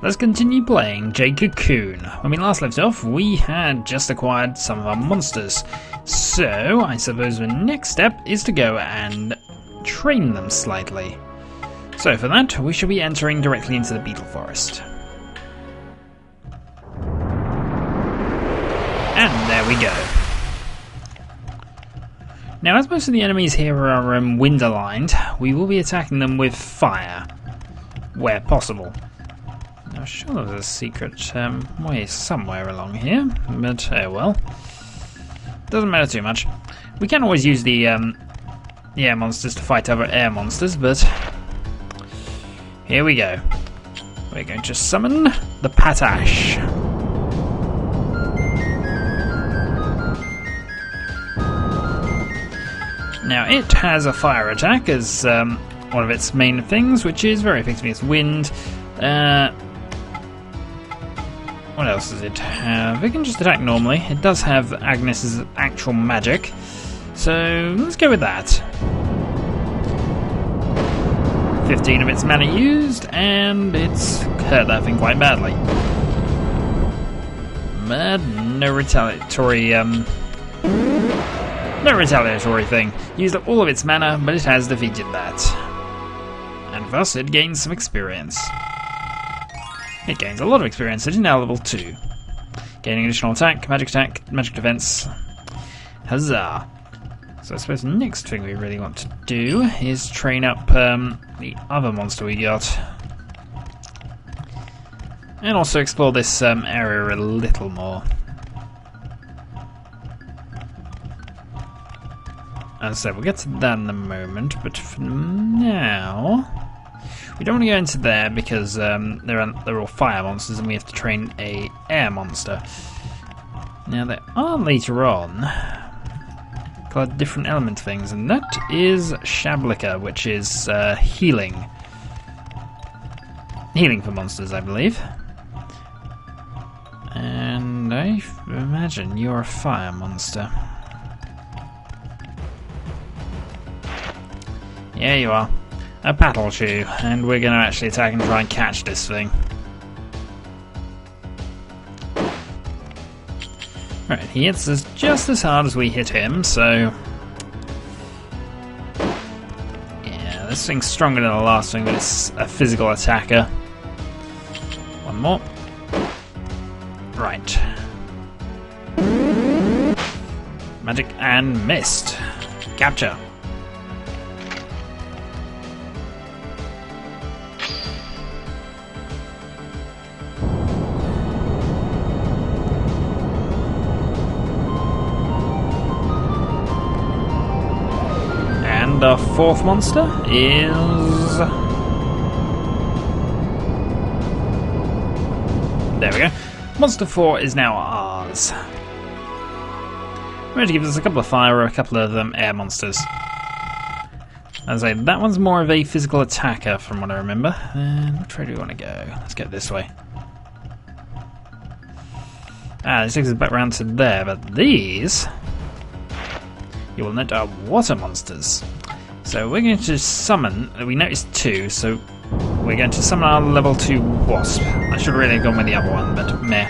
Let's continue playing Jade Cocoon. When we last left off, we had just acquired some of our monsters. So, I suppose the next step is to go and train them slightly. So for that, we shall be entering directly into the beetle forest. And there we go. Now, as most of the enemies here are wind aligned, we will be attacking them with fire, where possible. I'm sure there's a secret way somewhere along here, but oh well. Doesn't matter too much. We can always use the air monsters to fight other air monsters, but here we go. We're going to summon the Patash. Now it has a fire attack as one of its main things, which is very effective against wind. What else does it have? It can just attack normally. It does have Agnes's actual magic, so let's go with that. 15 of its mana used, and it's hurt that thing quite badly. But no retaliatory thing. Used up all of its mana, but it has defeated that. And thus it gains some experience. It gains a lot of experience. It is now level 2. Gaining additional attack, magic defense. Huzzah! So I suppose the next thing we really want to do is train up the other monster we got. And also explore this area a little more. As I said, we'll get to that in a moment, but for now we don't want to go into there because they're all fire monsters and we have to train a air monster. Now there are later on called different element things, and that is Shablika, which is healing for monsters, I believe. And I imagine you're a fire monster. Yeah, you are. A paddle shoe, and we're going to actually attack and try and catch this thing. Right, he hits us just as hard as we hit him, so yeah, this thing's stronger than the last thing, but it's a physical attacker. One more. Right. Magic and mist. Capture. And our fourth monster is... there we go. Monster 4 is now ours. We're going to give us a couple of fire or a couple of air monsters. As I say, that one's more of a physical attacker from what I remember. And which way do we want to go? Let's go this way. This takes us back round to there, but these, you will note, are water monsters. So we're going to summon, we noticed 2, so we're going to summon our level 2 wasp. I should really have gone with the other one, but meh.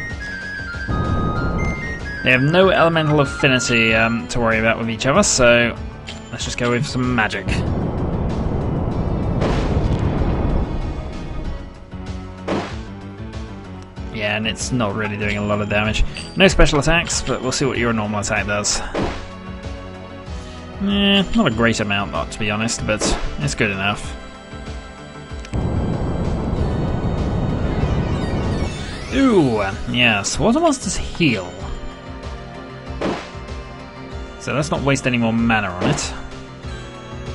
They have no elemental affinity to worry about with each other, so let's just go with some magic. Yeah, and it's not really doing a lot of damage. No special attacks, but we'll see what your normal attack does. Not a great amount, not to be honest, but it's good enough. Ooh, yes, water monsters heal. So let's not waste any more mana on it.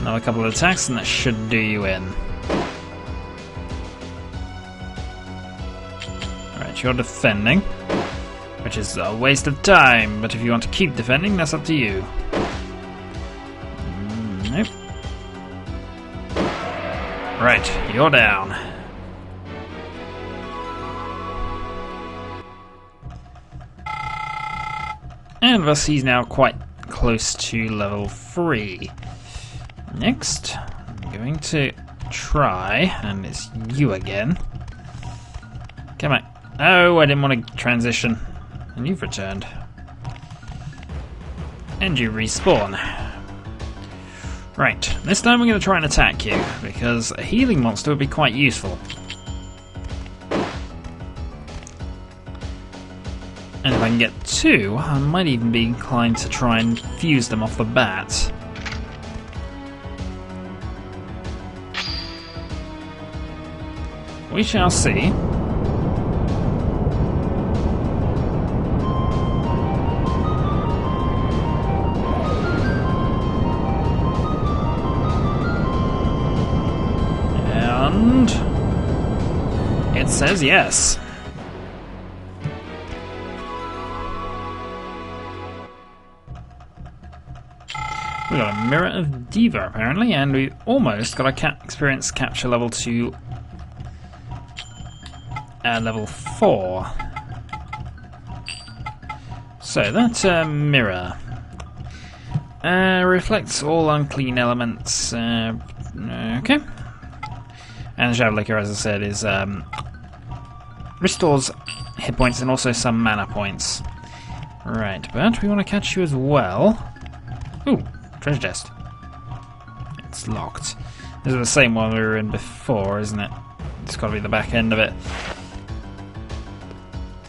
Another couple of attacks and that should do you in. Alright, you're defending, which is a waste of time, but if you want to keep defending, that's up to you. Nope. Right, you're down. And thus he's now quite close to level 3. Next, I'm going to try, and it's you again, Come on. Oh, I didn't want to transition. And you've returned. And you respawn. Right, this time we're going to try and attack you, because a healing monster would be quite useful. And if I can get 2, I might even be inclined to try and fuse them off the bat. We shall see. And it says yes. We got a Mirror of Diva apparently, and we almost got a experience capture level to level 4. So that mirror reflects all unclean elements. Okay. And the Shadow Liquor, as I said, is restores hit points and also some mana points. Right, but we want to catch you as well. Ooh, treasure chest. It's locked. This is the same one we were in before, isn't it? It's got to be the back end of it.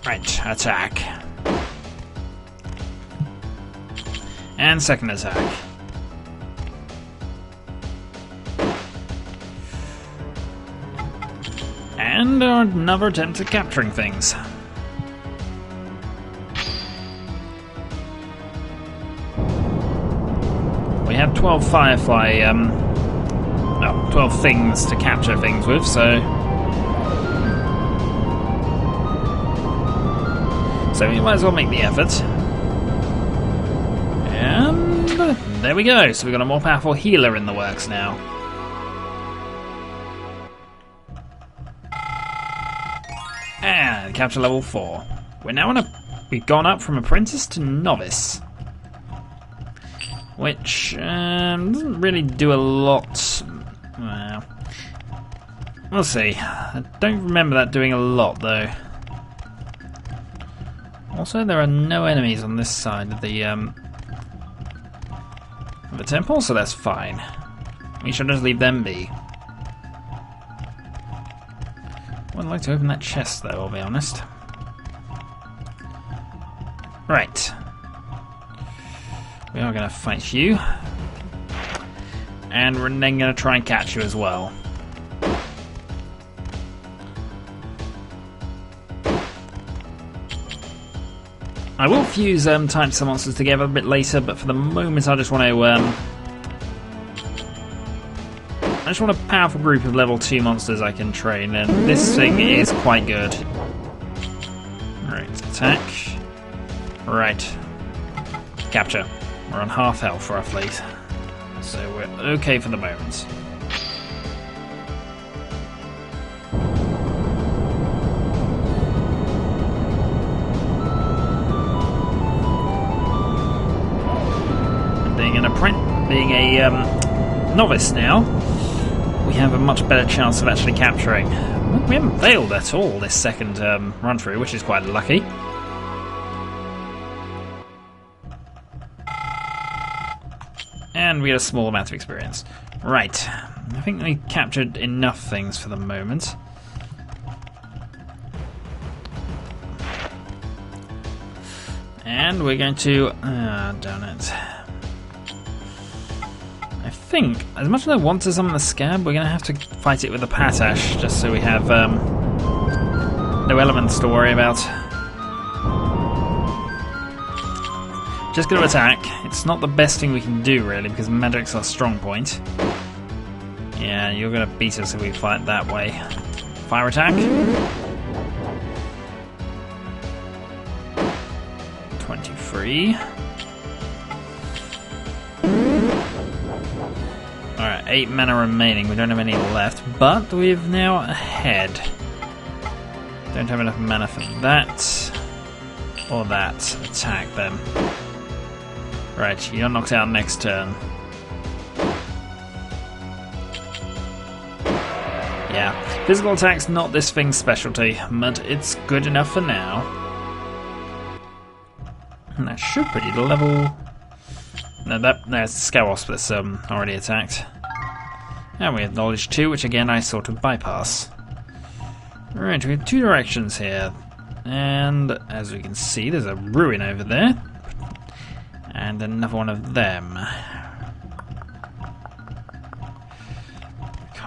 Right, attack. And second attack. And another attempt at capturing things. We have 12 Firefly, 12 things to capture things with, so we might as well make the effort. And there we go, so we've got a more powerful healer in the works now. And capture level 4. We've gone up from apprentice to novice, which doesn't really do a lot. Well, we'll see. I don't remember that doing a lot though. Also, there are no enemies on this side of the temple, so that's fine. We should just leave them be. I'd like to open that chest, though, I'll be honest. Right. We are going to fight you. And we're then going to try and catch you as well. I will fuse types of monsters together a bit later, but for the moment I just want to a powerful group of level 2 monsters I can train, and this thing is quite good. Right, attack. Right. Capture. We're on half health roughly, so we're okay for the moment. Being a novice now, we have a much better chance of actually capturing. We haven't failed at all this second run through, which is quite lucky. And we get a small amount of experience. Right, I think we captured enough things for the moment. And we're going to... darn it. I think, as much as I want to summon the Scab, we're going to have to fight it with the Patash, just so we have no elements to worry about. Just going to attack. It's not the best thing we can do, really, because magic's our strong point. Yeah, you're going to beat us if we fight that way. Fire attack. 23. Alright, 8 mana remaining. We don't have any left, but we're now ahead. Don't have enough mana for that. Or that. Attack them. Right, you're knocked out next turn. Yeah, physical attack's not this thing's specialty, but it's good enough for now. And that should be the level... No, there's the Scout Wasp that's already attacked. And we have Knowledge 2, which again I sort of bypass. Right, we have two directions here. And as we can see, there's a ruin over there. And another one of them.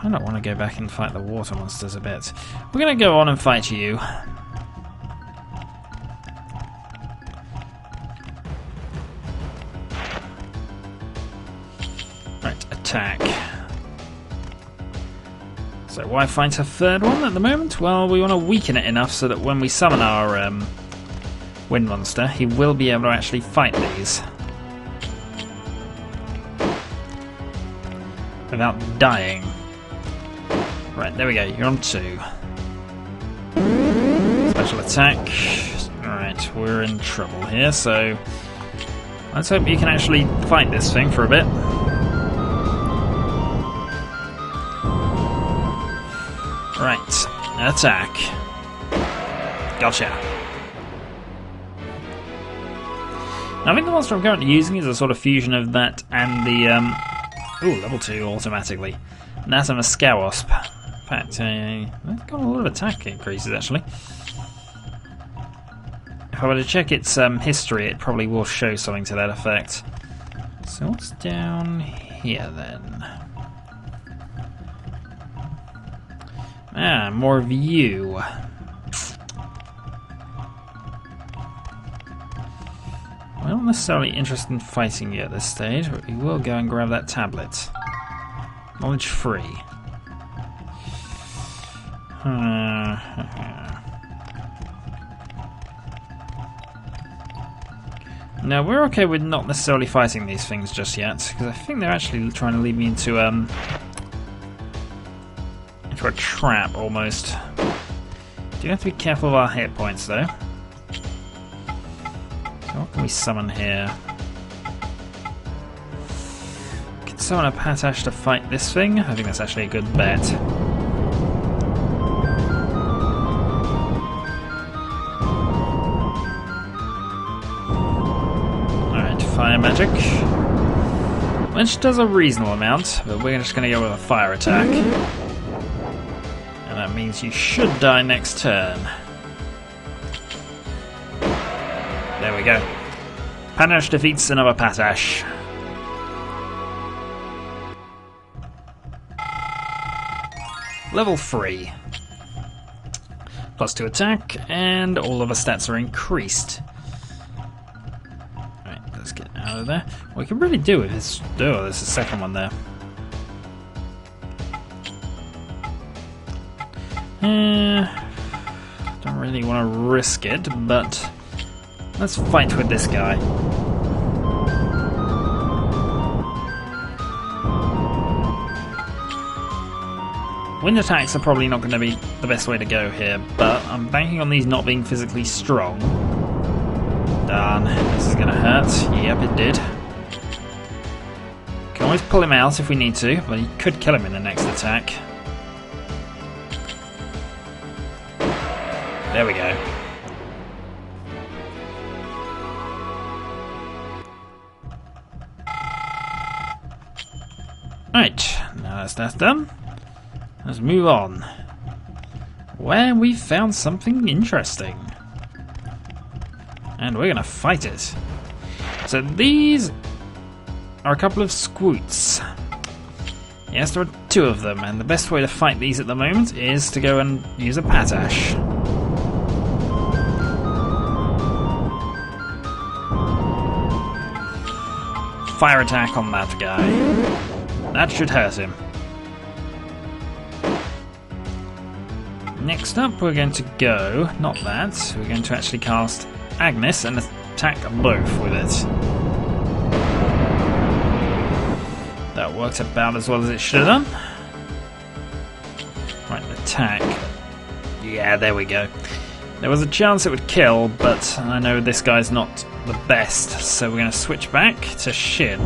I don't want to go back and fight the water monsters a bit. We're going to go on and fight you. Right, attack. So why fight a third one at the moment? Well, we want to weaken it enough so that when we summon our wind monster, he will be able to actually fight these. Without dying. Right, there we go, you're on 2. Special attack. Alright, we're in trouble here, so let's hope you can actually fight this thing for a bit. Right, attack. Gotcha. Now, I think the monster I'm currently using is a sort of fusion of that and the ooh, level 2 automatically. And that's a Scout Wasp. In fact, it's got a lot of attack increases actually. If I were to check its history, it probably will show something to that effect. So what's down here then? Ah, more of you. I'm not necessarily interested in fighting you at this stage, but we will go and grab that tablet. Knowledge 3. No, we're okay with not necessarily fighting these things just yet, because I think they're actually trying to lead me into a trap almost. Do have to be careful of our hit points though. So what can we summon here? We can summon a Patash to fight this thing. I think that's actually a good bet. Alright, fire magic. Which does a reasonable amount, but we're just going to go with a fire attack. And that means you should die next turn. There we go. Patash defeats another Patash. Level 3. +2 attack, and all of our stats are increased. Alright, let's get out of there. What we can really do with this... Oh, there's a second one there. Don't really want to risk it, but let's fight with this guy. Wind attacks are probably not going to be the best way to go here, but I'm banking on these not being physically strong. Darn, this is going to hurt. Yep, it did. Can always pull him out if we need to, but he could kill him in the next attack. There we go. Right, now that's done. Let's move on. Where we found something interesting. And we're gonna fight it. So these are a couple of squoots. Yes, there are 2 of them, and the best way to fight these at the moment is to go and use a Patash. Fire attack on that guy. That should hurt him. Next up, we're going to go, not that, we're going to actually cast Agnes and attack both with it. That worked about as well as it should have done. Right, attack. Yeah, there we go. There was a chance it would kill, but I know this guy's not the best, so we're going to switch back to Shin.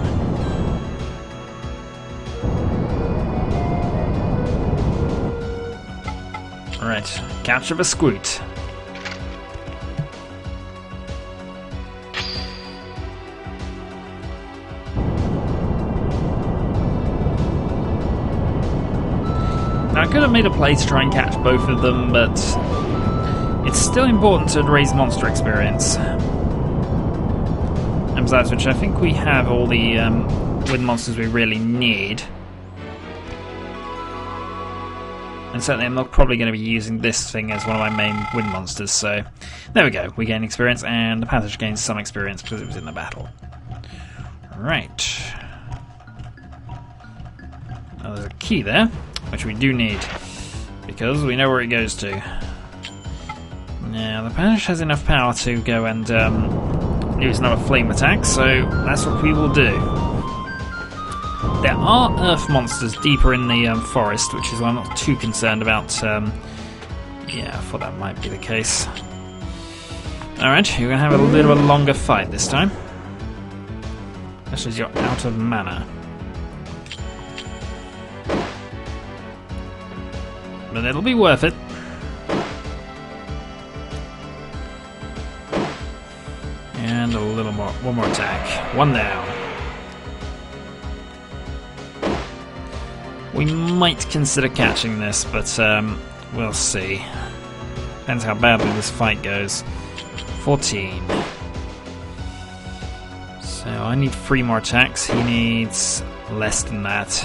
Alright, capture the squoot. Now, I could have made a play to try and catch both of them, but it's still important to raise monster experience. And besides which, I think we have all the wind monsters we really need. And certainly I'm not probably going to be using this thing as one of my main wind monsters, so there we go. We gain experience, and the passage gains some experience because it was in the battle. Right. Now, there's a key there, which we do need, because we know where it goes to. Now, the passage has enough power to go and use another flame attack, so that's what we will do. There are earth monsters deeper in the forest, which is why I'm not too concerned about. Yeah, I thought that might be the case. Alright, you're going to have a little bit of a longer fight this time. Especially as you're out of mana. But it'll be worth it. And a little more, one more attack. One down. We might consider catching this, but we'll see. Depends how badly this fight goes. 14. So I need 3 more attacks. He needs less than that.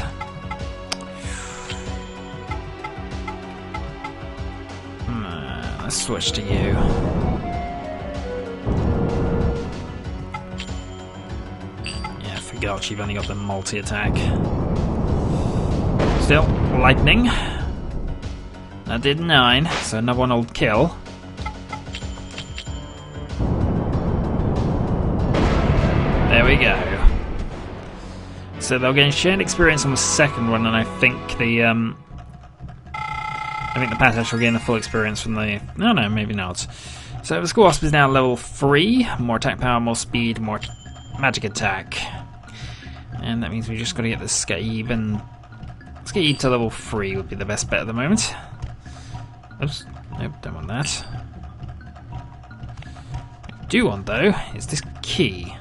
Let's switch to you. Yeah, I forgot you've only got the multi-attack. Still, lightning. That did 9, so another one will kill. There we go. So they'll gain shared experience on the second one, and I think the passage will gain the full experience from the... No, maybe not. So the Skull Wasp is now level 3. More attack power, more speed, more magic attack. And that means we just got to get the Scaib, and Scaib to level 3 would be the best bet at the moment. Oops, nope, don't want that. What I do want, though, is this key.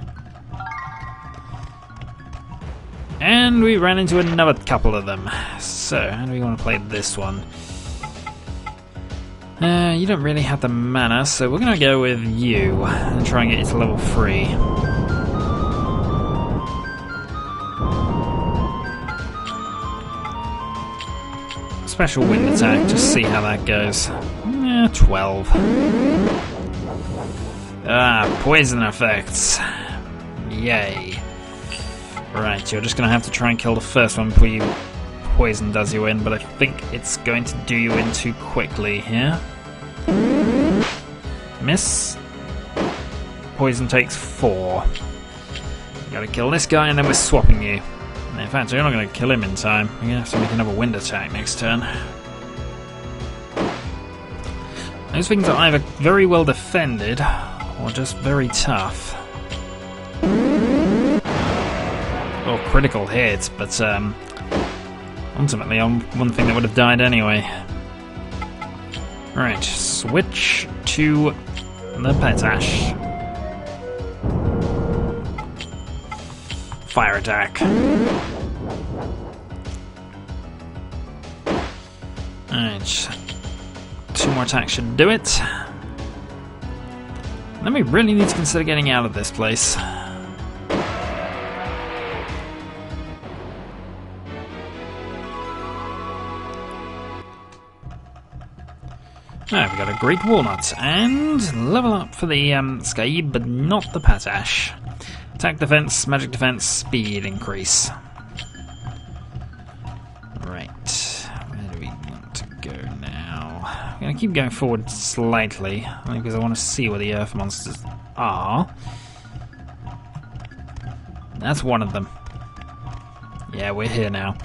And we ran into another couple of them. So, how do we want to play this one? You don't really have the mana, so we're going to go with you and try and get you to level 3. Special wind attack, just see how that goes. 12. Poison effects. Yay. Right, you're just going to have to try and kill the first one before you poison does you in, but I think it's going to do you in too quickly here. Miss. Poison takes 4. You gotta kill this guy and then we're swapping you. And in fact, you're not going to kill him in time. You're going to have to make another wind attack next turn. Those things are either very well defended or just very tough. Or critical hits, but ultimately I'm one thing that would have died anyway. Right, switch to the Petash. Fire attack. Alright, 2 more attacks should do it. Then we really need to consider getting out of this place. Now we've got a Great Walnut, and level up for the Scaib, but not the Patash. Attack defense, magic defense, speed increase. Right, where do we want to go now? I'm going to keep going forward slightly, only because I want to see where the Earth monsters are. That's one of them. Yeah, we're here now.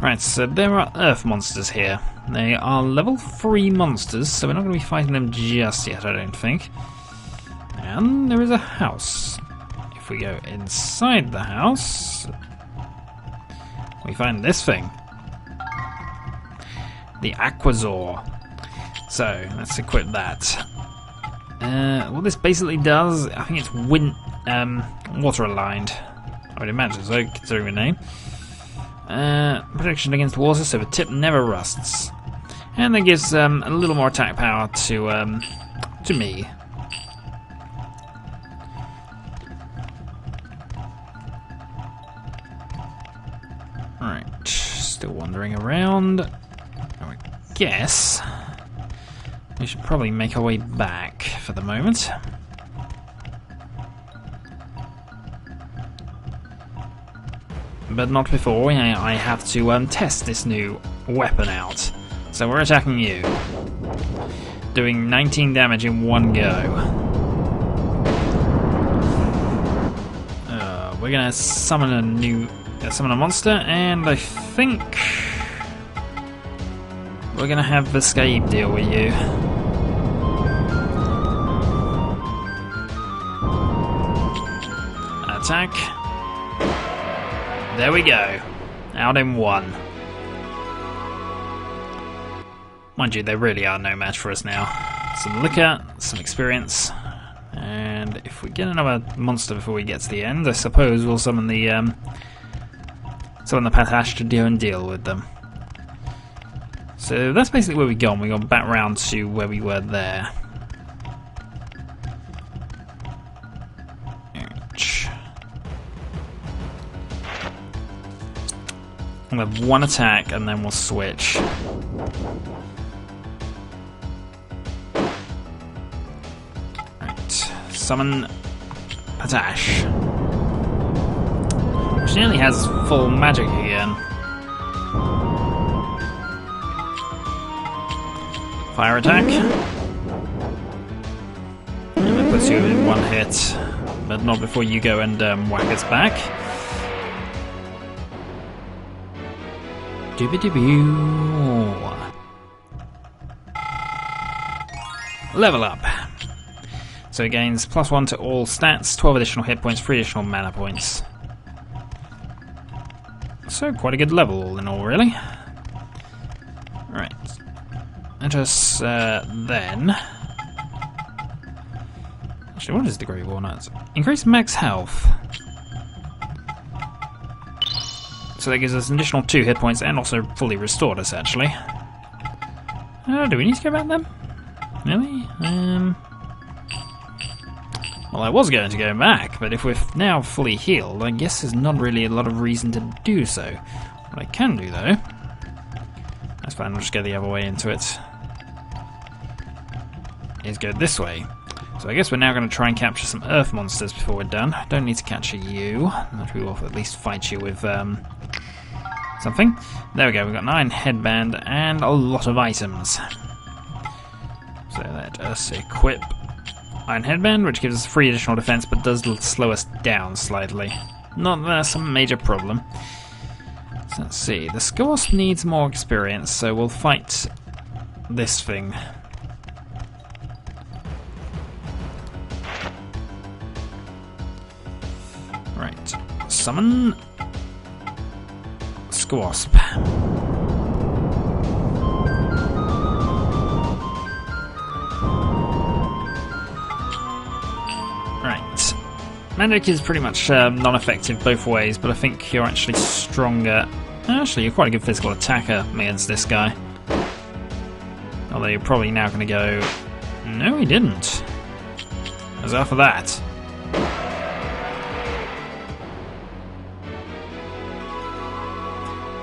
Right, so there are Earth monsters here. They are level 3 monsters, so we're not going to be fighting them just yet, I don't think. And there is a house. If we go inside the house, we find this thing. The Aquazor. So let's equip that. What this basically does, I think it's water aligned. I would imagine so, considering the name. Protection against water, so the tip never rusts. And that gives a little more attack power to me. Right, still wandering around. I guess we should probably make our way back for the moment. But not before I have to test this new weapon out. So we're attacking you, doing 19 damage in one go. We're gonna summon a monster, and I think we're gonna have the Escape deal with you. Attack. There we go. Out in one. Mind you, they really are no match for us now. Some liquor, some experience, and if we get another monster before we get to the end, I suppose we'll summon the Patash to deal with them. So that's basically where we've gone. We've gone back round to where we were there. We'll have one attack and then we'll switch. Right, summon Patash. She nearly has full magic again. Fire attack. And that puts you in one hit, but not before you go and whack us back. Level up. So it gains +1 to all stats, 12 additional hit points, 3 additional mana points. So quite a good level all in all, really. Right. Let us then... Actually, what is the Great Walnut? Increase max health. So that gives us an additional 2 hit points and also fully restored us, actually. Do we need to go back then? Really? Well, I was going to go back, but if we're now fully healed, I guess there's not really a lot of reason to do so. What I can do, though... That's fine, we'll just go the other way into it. Is go this way. So I guess we're now going to try and capture some earth monsters before we're done. Don't need to capture you, but we will at least fight you with something. There we go, we've got 9 headband and a lot of items. So let us equip Iron Headband, which gives us 3 additional defense, but does slow us down slightly. Not some major problem. So let's see, the Scorp needs more experience, so we'll fight this thing. Right, summon Scorp. Right, magic is pretty much non-effective both ways, but I think you're actually stronger. Actually, you're quite a good physical attacker against this guy. Although you're probably now going to go... No, he didn't. As after that.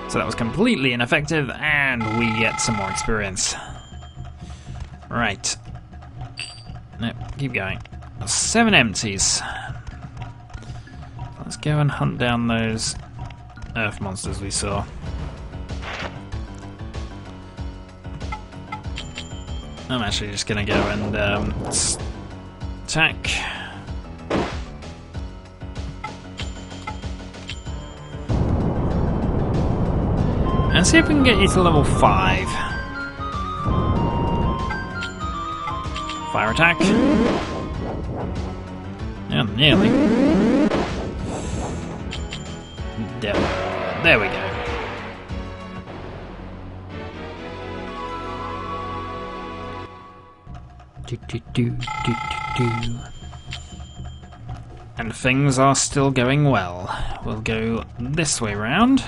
So that was completely ineffective, and we get some more experience. Right. Nope, keep going. 7 empties. Let's go and hunt down those earth monsters we saw. I'm actually just going to go and attack. And see if we can get you to level 5. Fire attack. Yeah, nearly. There we go. And things are still going well. We'll go this way round.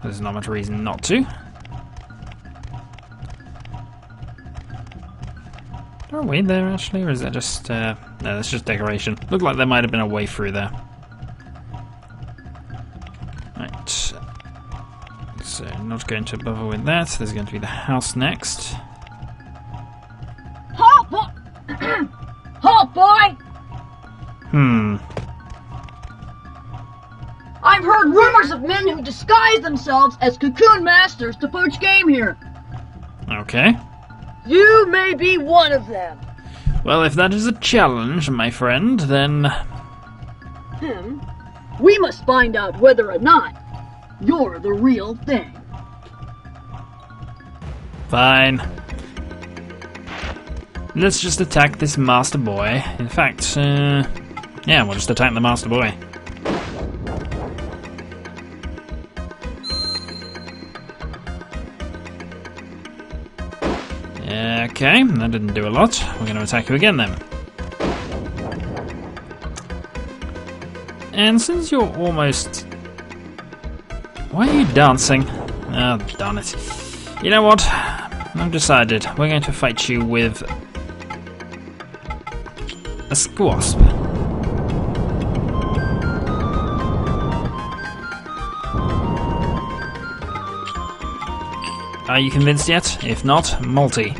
There's not much reason not to. Are we there actually, or is that just... no, that's just decoration. Looked like there might have been a way through there. Right. So, not going to bother with that. There's going to be the house next. Halt, boy! Halt, boy! I've heard rumors of men who disguise themselves as Cocoon masters to poach game here. Okay. You may be one of them. Well, if that is a challenge, my friend, then... We must find out whether or not you're the real thing. Fine. Let's just attack this master boy. In fact, yeah, we'll just attack the master boy. Okay, that didn't do a lot. We're going to attack you again then. And since you're almost... Why are you dancing? Oh, darn it. You know what? I've decided. We're going to fight you with... a squasp. Are you convinced yet? If not, multi.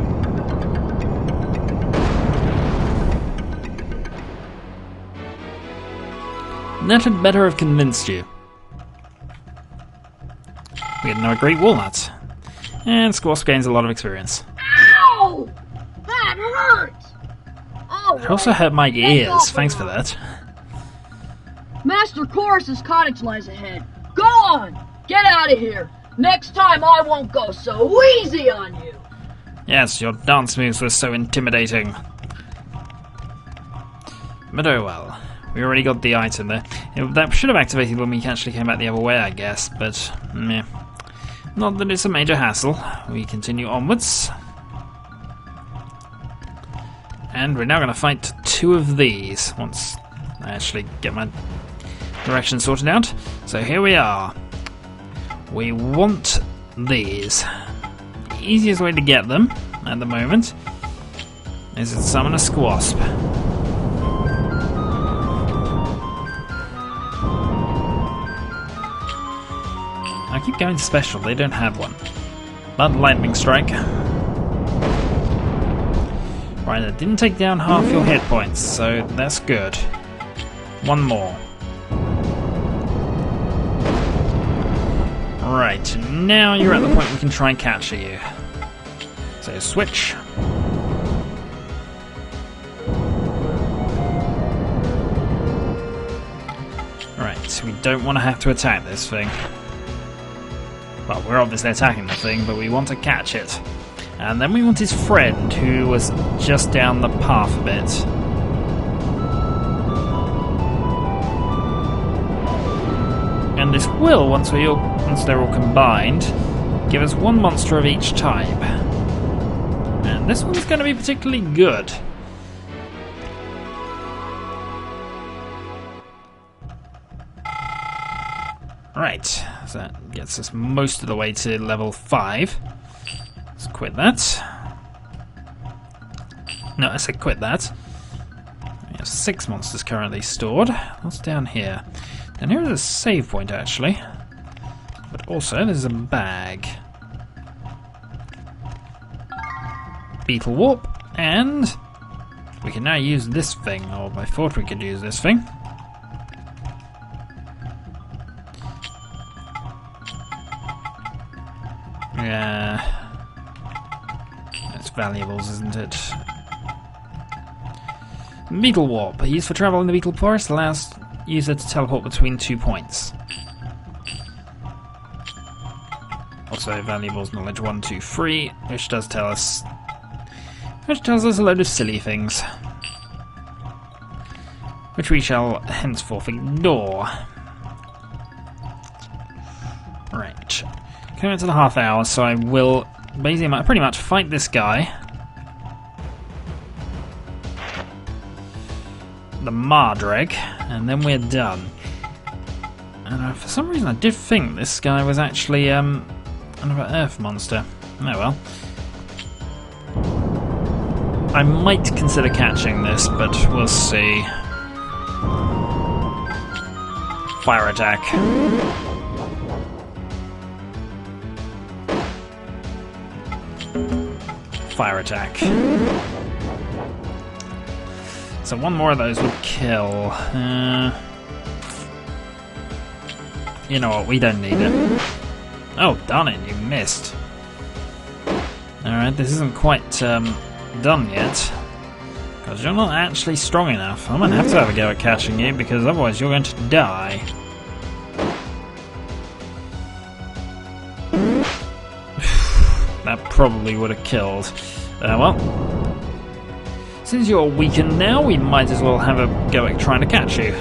That had better have convinced you. We had no great walnuts. And Squasp gains a lot of experience. Ow! That hurts! It also hurt my ears, thanks for that. Master Chorus's cottage lies ahead. Go on! Get out of here! Next time I won't go so easy on you! Yes, your dance moves were so intimidating. But oh well. We already got the item there. That should have activated when we actually came back the other way, I guess, but meh. Not that it's a major hassle. We continue onwards. And we're now going to fight two of these, once I actually get my direction sorted out. So here we are. We want these. The easiest way to get them, at the moment, is to summon a Squasp. I keep going special, they don't have one. But lightning strike. Right, that didn't take down half your hit points, so that's good. One more. Right, now you're at the point we can try and capture you. So switch. Right, we don't want to have to attack this thing. Well, we're obviously attacking the thing, but we want to catch it. And then we want his friend, who was just down the path a bit. And this will, once they're all combined, give us one monster of each type. And this one's going to be particularly good. Right, so that gets us most of the way to level 5. Let's quit that. No, I said quit that. We have 6 monsters currently stored. What's down here? Down here is a save point, actually. But also, there's a bag. Beetle warp, and we can now use this thing, or I thought we could use this thing. Yeah, that's valuables, isn't it? Beetle warp, used for travel in the beetle forest, allows user to teleport between 2 points. Also, valuables knowledge 1, 2, 3, which tells us a load of silly things, which we shall henceforth ignore. Right. Coming into the half hour, so I will basically pretty much fight this guy. the Mardreg, and then we're done. And for some reason I did think this guy was actually another earth monster. Oh well. I might consider catching this, but we'll see. Fire attack. Fire attack. So one more of those would kill. You know what, we don't need it. Oh, darn it, you missed. Alright, this isn't quite done yet. Because you're not actually strong enough. I'm going to have a go at catching you, because otherwise you're going to die. That probably would have killed. Well, since you're weakened now, we might as well have a go at trying to catch you.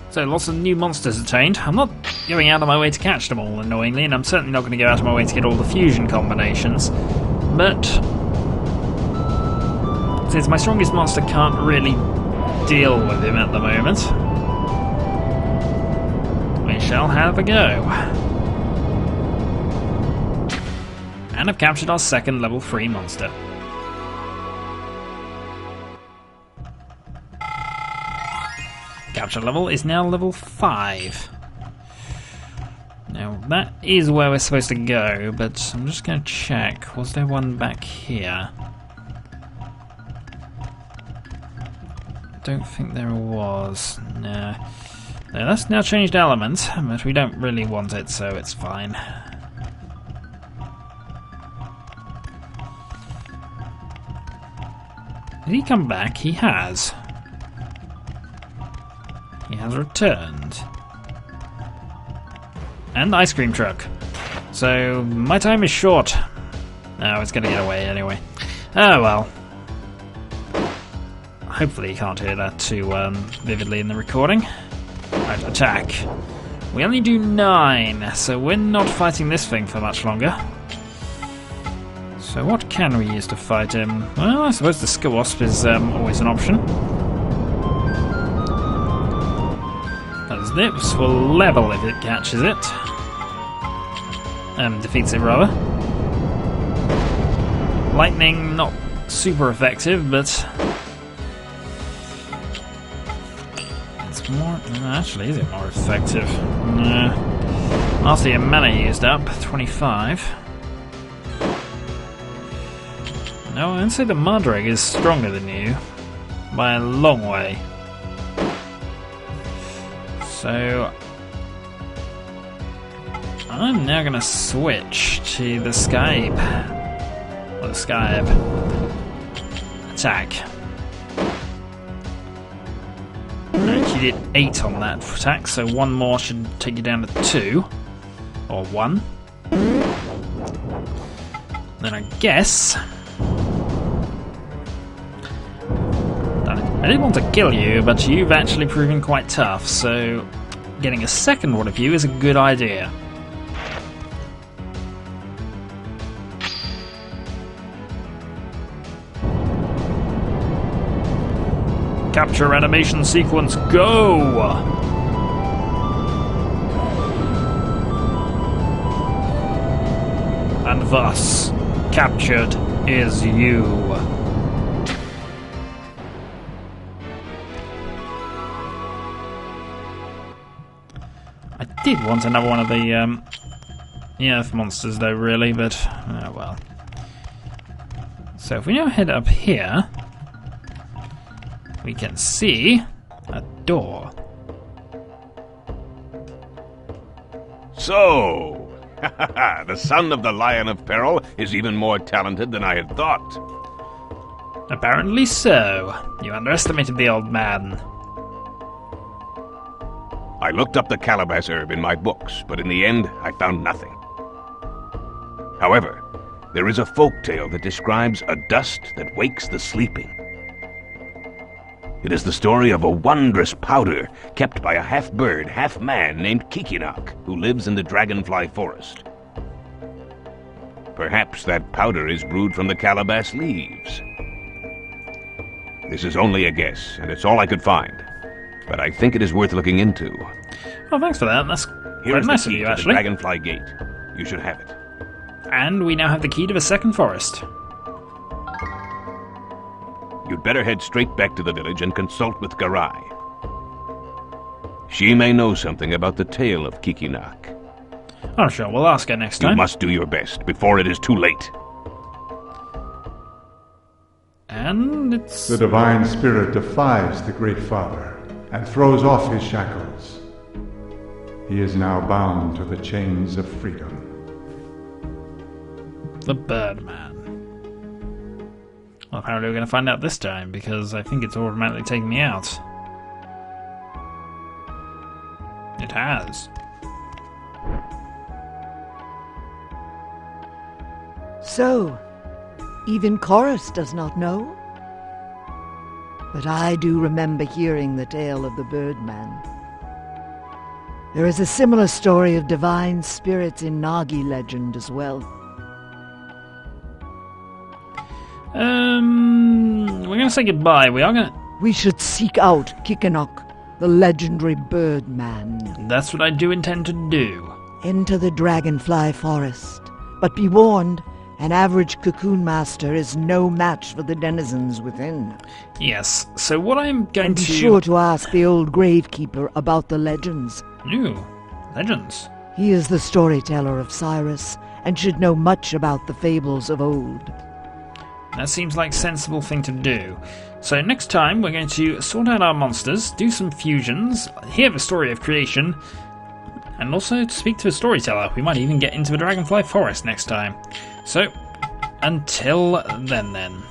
So lots of new monsters attained. I'm not going out of my way to catch them all, annoyingly, and I'm certainly not going to go out of my way to get all the fusion combinations. But since my strongest monster can't really deal with him at the moment, we shall have a go. And I've captured our second level 3 monster. Capture level is now level 5. Now that is where we're supposed to go, but I'm just going to check. Was there one back here? Don't think there was. No. No, that's now changed element, but we don't really want it, so it's fine. Did he come back? He has. He has returned. And ice cream truck. So my time is short. Oh, it's gonna get away anyway. Oh well. Hopefully you can't hear that too vividly in the recording. Right, attack. We only do 9, so we're not fighting this thing for much longer. So what can we use to fight him? Well, I suppose the Skawasp is always an option. As this will level if it catches it. Defeats it rather. Lightning, not super effective, but it's more. Actually, is it more effective? No. After your mana used up, 25. No, I'd say the Mardreg is stronger than you by a long way. So I'm now going to switch to the Skype. Or the Skype. Attack. Alright, you did 8 on that attack, so one more should take you down to 2. Or 1. Then I guess I didn't want to kill you, but you've actually proven quite tough, so getting a second one of you is a good idea. Capture animation sequence, go! And thus, captured is you. I did want another one of the Earth monsters though, really, but oh well. So if we now head up here, we can see a door. So, the son of the Lion of Peril is even more talented than I had thought. Apparently so. You underestimated the old man. I looked up the calabash herb in my books, but in the end, I found nothing. However, there is a folk tale that describes a dust that wakes the sleeping. It is the story of a wondrous powder kept by a half-bird, half-man named Kikinak, who lives in the dragonfly forest. Perhaps that powder is brewed from the calabash leaves. This is only a guess, and it's all I could find. But I think it is worth looking into. Well, thanks for that. That's Here quite is nice the of key you, to the actually. dragonfly gate. You should have it. And we now have the key to the second forest. You'd better head straight back to the village and consult with Garai. She may know something about the tale of Kikinak. I'm sure we'll ask her next You time. must do your best before it is too late. And it's... The divine spirit defies the Great Father and throws off his shackles. He is now bound to the chains of freedom. the Birdman. Well, apparently we're going to find out this time, because I think it's automatically taking me out. It has. So, even Chorus does not know? But I do remember hearing the tale of the Birdman. There is a similar story of divine spirits in Nagi legend as well. We're going to say goodbye. We are going to... We should seek out Kikinok, the legendary Birdman. That's what I do intend to do. Enter the dragonfly forest. But be warned, an average cocoon master is no match for the denizens within. Yes, so what I'm going And be to... sure to ask the old gravekeeper about the legends. Ooh, legends. He is the storyteller of Cyrus, and should know much about the fables of old. That seems like a sensible thing to do. So next time we're going to sort out our monsters, do some fusions, hear the story of creation, and also speak to a storyteller. We might even get into the Dragonfly Forest next time. So, until then.